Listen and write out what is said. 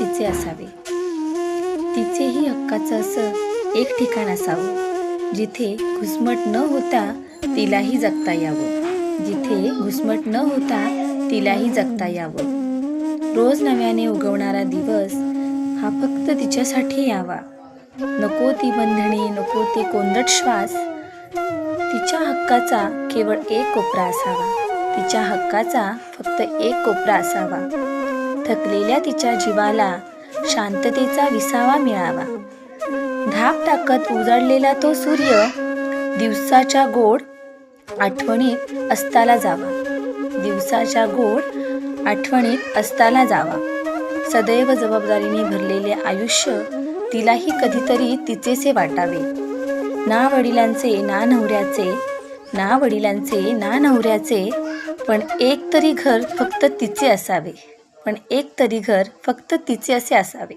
तिचे असावे. तिचेही हक्काचं असं एक ठिकाण असावं, जिथे घुसमट न होता तिलाही जगता यावं. जिथे घुसमट न होता तिलाही जगता यावं. रोज नव्याने उगवणारा दिवस हा फक्त तिच्यासाठी यावा. नको ती बंधने, नको ते कोंदट श्वास. तिच्या हक्काचा केवळ एक कोपरा असावा. तिच्या हक्काचा फक्त एक कोपरा असावा. थकलेल्या तिच्या जीवाला शांततेचा विसावा मिळावा. धाप टाकत उजाडलेला तो सूर्य दिवसाच्या गोड आठवणीत अस्ताला जावा. दिवसाच्या गोड आठवणीत अस्ताला जावा. सदैव जबाबदारीने भरलेले आयुष्य तिलाही कधीतरी तिचेसे वाटावे. ना वडिलांचे ना नवऱ्याचे, ना वडिलांचे ना नवऱ्याचे, पण एक तरी घर फक्त तिचे असावे. पण एक तरी घर फक्त तिचे असे असावे.